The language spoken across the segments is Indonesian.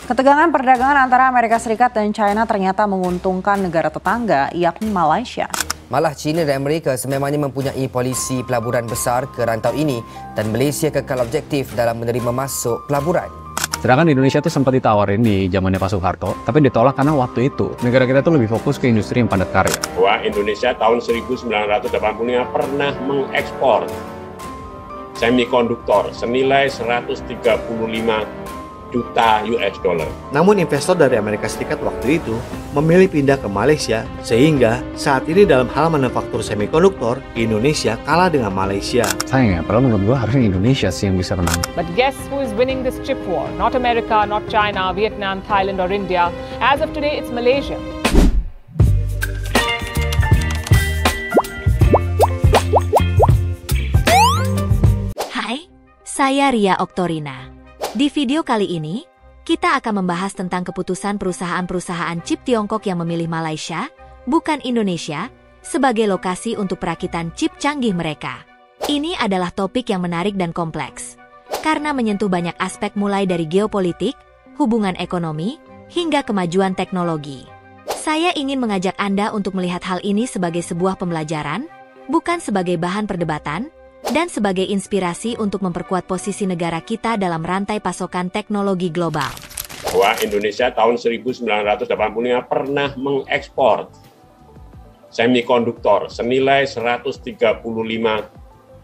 Ketegangan perdagangan antara Amerika Serikat dan China ternyata menguntungkan negara tetangga, yakni Malaysia. Malah China dan Amerika sememangnya mempunyai polisi pelaburan besar ke rantau ini dan Malaysia kekal objektif dalam menerima masuk pelaburan. Sedangkan Indonesia tuh sempat ditawarin di zamannya Pak Soeharto, tapi ditolak karena waktu itu negara kita tuh lebih fokus ke industri yang padat karya. Bahwa Indonesia tahun 1985 pernah mengekspor semikonduktor senilai 135 juta US dollar. Namun investor dari Amerika Serikat waktu itu memilih pindah ke Malaysia sehingga saat ini dalam hal manufaktur semikonduktor, Indonesia kalah dengan Malaysia. Sayang ya, padahal menurut gua harusnya Indonesia sih yang bisa menang. But guess who is winning this chip war? Not America, not China, Vietnam, Thailand or India. As of today, it's Malaysia. Hai, saya Ria Oktorina. Di video kali ini, kita akan membahas tentang keputusan perusahaan-perusahaan chip Tiongkok yang memilih Malaysia, bukan Indonesia, sebagai lokasi untuk perakitan chip canggih mereka. Ini adalah topik yang menarik dan kompleks, karena menyentuh banyak aspek mulai dari geopolitik, hubungan ekonomi, hingga kemajuan teknologi. Saya ingin mengajak Anda untuk melihat hal ini sebagai sebuah pembelajaran, bukan sebagai bahan perdebatan, dan sebagai inspirasi untuk memperkuat posisi negara kita dalam rantai pasokan teknologi global. Bahwa Indonesia tahun 1985 pernah mengekspor semikonduktor senilai 135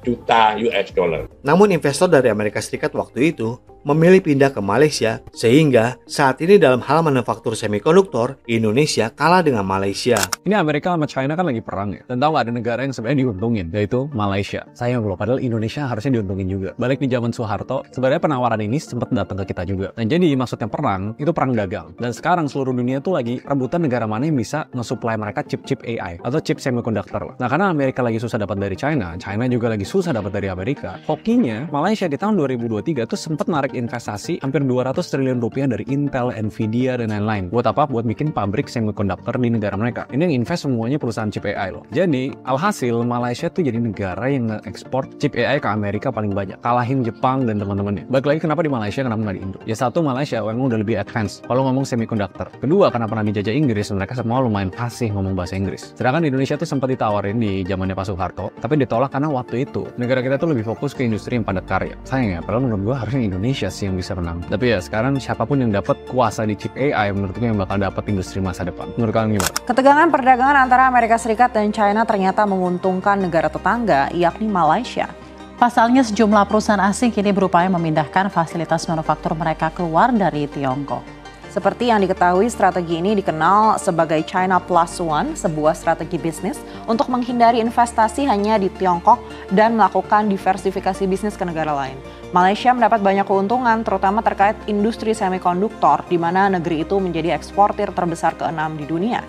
juta US dollar. Namun investor dari Amerika Serikat waktu itu memilih pindah ke Malaysia sehingga saat ini dalam hal manufaktur semikonduktor, Indonesia kalah dengan Malaysia. Ini Amerika sama China kan lagi perang ya. Dan tahu nggak ada negara yang sebenarnya diuntungin, yaitu Malaysia. Sayang loh, padahal Indonesia harusnya diuntungin juga. Balik di zaman Soeharto, sebenarnya penawaran ini sempat datang ke kita juga. Dan jadi maksudnya perang, itu perang dagang. Dan sekarang seluruh dunia tuh lagi rebutan negara mana yang bisa nge-supply mereka chip-chip AI atau chip semikonduktor. Nah karena Amerika lagi susah dapat dari China, China juga lagi susah dapat dari Amerika. Hokinya, Malaysia di tahun 2023 tuh sempat narik investasi hampir 200 triliun rupiah dari Intel, Nvidia, dan lain-lain. Buat apa? Buat bikin pabrik semikonduktor di negara mereka. Ini yang invest semuanya perusahaan chip AI loh. Jadi, alhasil Malaysia tuh jadi negara yang nge-ekspor chip AI ke Amerika paling banyak. Kalahin Jepang dan teman-temannya. Balik lagi kenapa di Malaysia, kenapa nggak di Indo? Ya satu, Malaysia memang udah lebih advance kalau ngomong semikonduktor. Kedua, karena pernah dijajah Inggris, mereka semua lumayan fasih ngomong bahasa Inggris. Sedangkan Indonesia tuh sempat ditawarin di zamannya Pak Soeharto, tapi ditolak karena waktu itu negara kita tuh lebih fokus ke industri yang padat karya. Sayang ya, padahal menurut gua harusnya Indonesia sih yang bisa menang. Tapi ya sekarang siapapun yang dapat kuasa di chip AI menurut gue yang bakal dapat industri masa depan. Menurut kalian gimana? Ketegangan perdagangan antara Amerika Serikat dan China ternyata menguntungkan negara tetangga, yakni Malaysia. Pasalnya sejumlah perusahaan asing kini berupaya memindahkan fasilitas manufaktur mereka keluar dari Tiongkok. Seperti yang diketahui, strategi ini dikenal sebagai China Plus One, sebuah strategi bisnis untuk menghindari investasi hanya di Tiongkok dan melakukan diversifikasi bisnis ke negara lain. Malaysia mendapat banyak keuntungan, terutama terkait industri semikonduktor, di mana negeri itu menjadi eksportir terbesar ke-6 di dunia.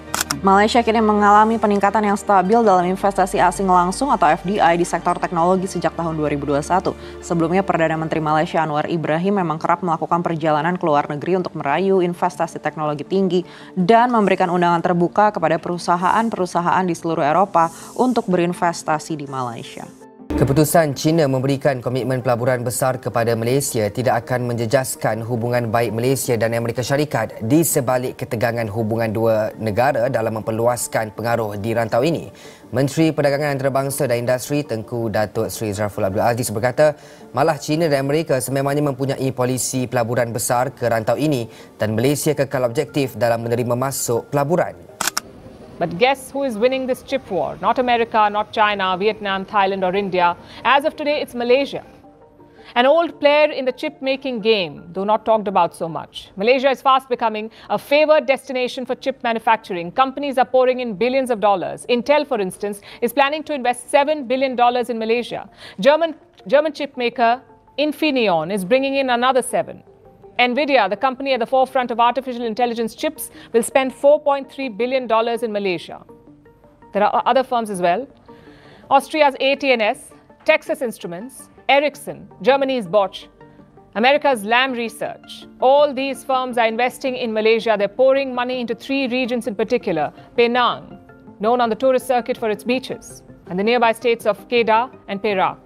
Malaysia kini mengalami peningkatan yang stabil dalam investasi asing langsung atau FDI di sektor teknologi sejak tahun 2021. Sebelumnya, Perdana Menteri Malaysia Anwar Ibrahim memang kerap melakukan perjalanan ke luar negeri untuk merayu investasi teknologi tinggi dan memberikan undangan terbuka kepada perusahaan-perusahaan di seluruh Eropa untuk berinvestasi di Malaysia. Keputusan China memberikan komitmen pelaburan besar kepada Malaysia tidak akan menjejaskan hubungan baik Malaysia dan Amerika Syarikat di sebalik ketegangan hubungan dua negara dalam memperluaskan pengaruh di rantau ini. Menteri Perdagangan Antarabangsa dan Industri Tengku Datuk Seri Zafrul Abdul Aziz berkata, malah China dan Amerika sememangnya mempunyai polisi pelaburan besar ke rantau ini dan Malaysia kekal objektif dalam menerima masuk pelaburan. But guess who is winning this chip war? Not America, not China, Vietnam, Thailand or India. As of today, it's Malaysia. An old player in the chip-making game, though not talked about so much. Malaysia is fast becoming a favored destination for chip manufacturing. Companies are pouring in billions of dollars. Intel, for instance, is planning to invest $7 billion in Malaysia. German chip maker Infineon is bringing in another 7. Nvidia, the company at the forefront of artificial intelligence chips, will spend $4.3 billion in Malaysia. There are other firms as well. Austria's AT&S, Texas Instruments, Ericsson, Germany's Bosch, America's Lam Research. All these firms are investing in Malaysia. They're pouring money into 3 regions in particular. Penang, known on the tourist circuit for its beaches, and the nearby states of Kedah and Perak.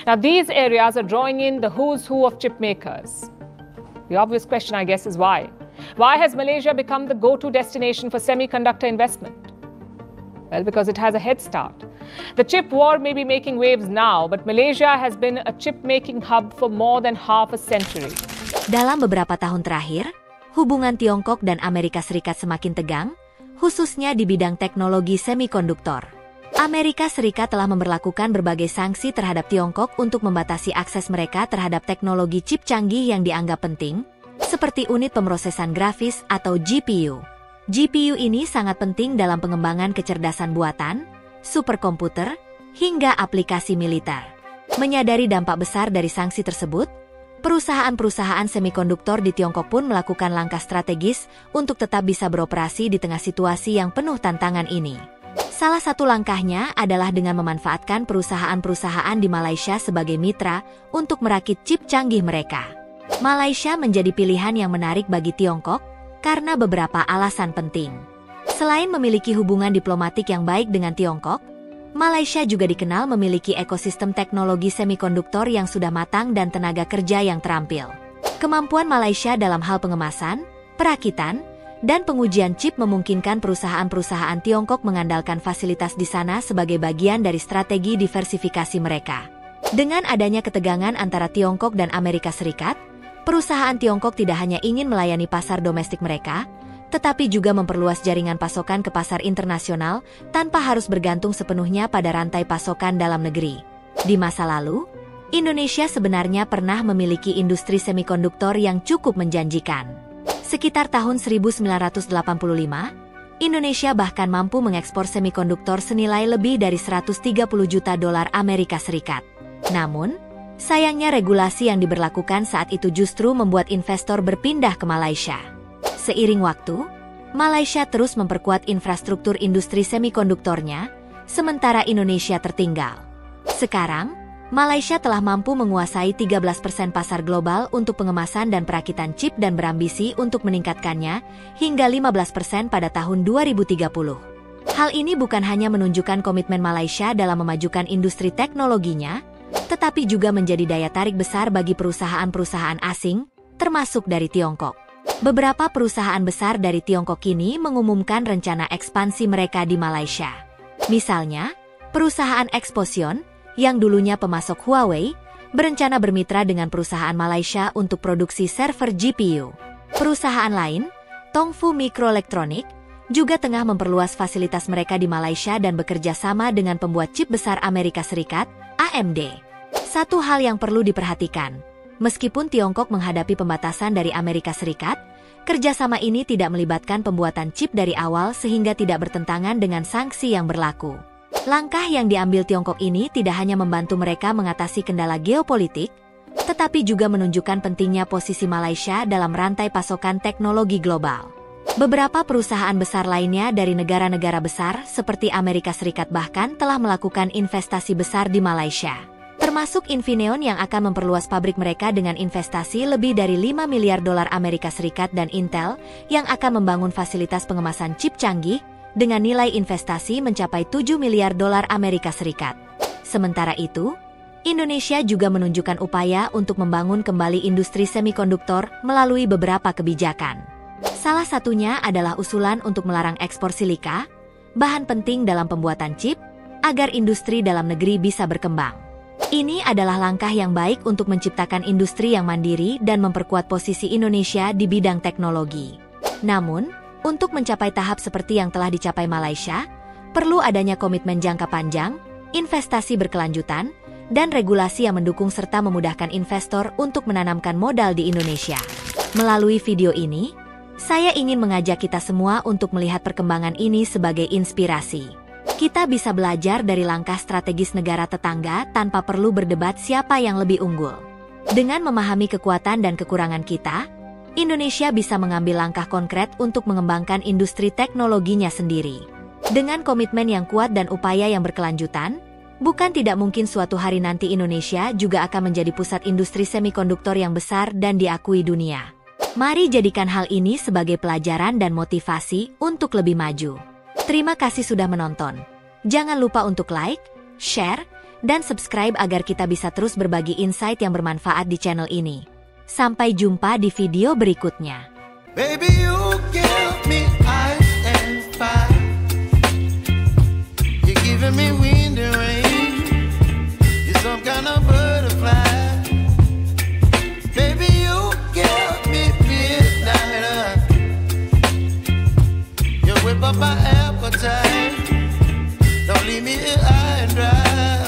Now, these areas are drawing in the who's who of chip makers. The obvious question, I guess, is why? Why has Malaysia become the go-to destination for semiconductor investment? Well, because it has a head start. The chip war may be making waves now, but Malaysia has been a chip-making hub for more than half a century. Dalam beberapa tahun terakhir, hubungan Tiongkok dan Amerika Serikat semakin tegang, khususnya di bidang teknologi semikonduktor. Amerika Serikat telah memberlakukan berbagai sanksi terhadap Tiongkok untuk membatasi akses mereka terhadap teknologi chip canggih yang dianggap penting, seperti unit pemrosesan grafis atau GPU. GPU ini sangat penting dalam pengembangan kecerdasan buatan, superkomputer, hingga aplikasi militer. Menyadari dampak besar dari sanksi tersebut, perusahaan-perusahaan semikonduktor di Tiongkok pun melakukan langkah strategis untuk tetap bisa beroperasi di tengah situasi yang penuh tantangan ini. Salah satu langkahnya adalah dengan memanfaatkan perusahaan-perusahaan di Malaysia sebagai mitra untuk merakit chip canggih mereka. Malaysia menjadi pilihan yang menarik bagi Tiongkok karena beberapa alasan penting. Selain memiliki hubungan diplomatik yang baik dengan Tiongkok, Malaysia juga dikenal memiliki ekosistem teknologi semikonduktor yang sudah matang dan tenaga kerja yang terampil. Kemampuan Malaysia dalam hal pengemasan, perakitan, dan pengujian chip memungkinkan perusahaan-perusahaan Tiongkok mengandalkan fasilitas di sana sebagai bagian dari strategi diversifikasi mereka. Dengan adanya ketegangan antara Tiongkok dan Amerika Serikat, perusahaan Tiongkok tidak hanya ingin melayani pasar domestik mereka, tetapi juga memperluas jaringan pasokan ke pasar internasional tanpa harus bergantung sepenuhnya pada rantai pasokan dalam negeri. Di masa lalu, Indonesia sebenarnya pernah memiliki industri semikonduktor yang cukup menjanjikan. Sekitar tahun 1985, Indonesia bahkan mampu mengekspor semikonduktor senilai lebih dari 130 juta dolar Amerika Serikat. Namun, sayangnya regulasi yang diberlakukan saat itu justru membuat investor berpindah ke Malaysia. Seiring waktu, Malaysia terus memperkuat infrastruktur industri semikonduktornya, sementara Indonesia tertinggal. Sekarang, Malaysia telah mampu menguasai 13% pasar global untuk pengemasan dan perakitan chip dan berambisi untuk meningkatkannya hingga 15% pada tahun 2030. Hal ini bukan hanya menunjukkan komitmen Malaysia dalam memajukan industri teknologinya, tetapi juga menjadi daya tarik besar bagi perusahaan-perusahaan asing, termasuk dari Tiongkok. Beberapa perusahaan besar dari Tiongkok kini mengumumkan rencana ekspansi mereka di Malaysia. Misalnya, perusahaan Exposion, yang dulunya pemasok Huawei, berencana bermitra dengan perusahaan Malaysia untuk produksi server GPU. Perusahaan lain, Tongfu Microelectronic, juga tengah memperluas fasilitas mereka di Malaysia dan bekerja sama dengan pembuat chip besar Amerika Serikat, AMD. Satu hal yang perlu diperhatikan, meskipun Tiongkok menghadapi pembatasan dari Amerika Serikat, kerjasama ini tidak melibatkan pembuatan chip dari awal sehingga tidak bertentangan dengan sanksi yang berlaku. Langkah yang diambil Tiongkok ini tidak hanya membantu mereka mengatasi kendala geopolitik, tetapi juga menunjukkan pentingnya posisi Malaysia dalam rantai pasokan teknologi global. Beberapa perusahaan besar lainnya dari negara-negara besar seperti Amerika Serikat bahkan telah melakukan investasi besar di Malaysia. Termasuk Infineon yang akan memperluas pabrik mereka dengan investasi lebih dari 5 miliar dolar Amerika Serikat dan Intel yang akan membangun fasilitas pengemasan chip canggih dengan nilai investasi mencapai 7 miliar dolar Amerika Serikat. Sementara itu, Indonesia juga menunjukkan upaya untuk membangun kembali industri semikonduktor melalui beberapa kebijakan. Salah satunya adalah usulan untuk melarang ekspor silika, bahan penting dalam pembuatan chip, agar industri dalam negeri bisa berkembang. Ini adalah langkah yang baik untuk menciptakan industri yang mandiri dan memperkuat posisi Indonesia di bidang teknologi. Namun, untuk mencapai tahap seperti yang telah dicapai Malaysia, perlu adanya komitmen jangka panjang, investasi berkelanjutan, dan regulasi yang mendukung serta memudahkan investor untuk menanamkan modal di Indonesia. Melalui video ini, saya ingin mengajak kita semua untuk melihat perkembangan ini sebagai inspirasi. Kita bisa belajar dari langkah strategis negara tetangga tanpa perlu berdebat siapa yang lebih unggul. Dengan memahami kekuatan dan kekurangan kita, Indonesia bisa mengambil langkah konkret untuk mengembangkan industri teknologinya sendiri. Dengan komitmen yang kuat dan upaya yang berkelanjutan, bukan tidak mungkin suatu hari nanti Indonesia juga akan menjadi pusat industri semikonduktor yang besar dan diakui dunia. Mari jadikan hal ini sebagai pelajaran dan motivasi untuk lebih maju. Terima kasih sudah menonton. Jangan lupa untuk like, share, dan subscribe agar kita bisa terus berbagi insight yang bermanfaat di channel ini. Sampai jumpa di video berikutnya. Baby, you give me ice and fire. You're giving me wind and rain. You're some kind of butterfly. Baby, you give me midnight. You whip up my appetite. Don't leave me here high and dry.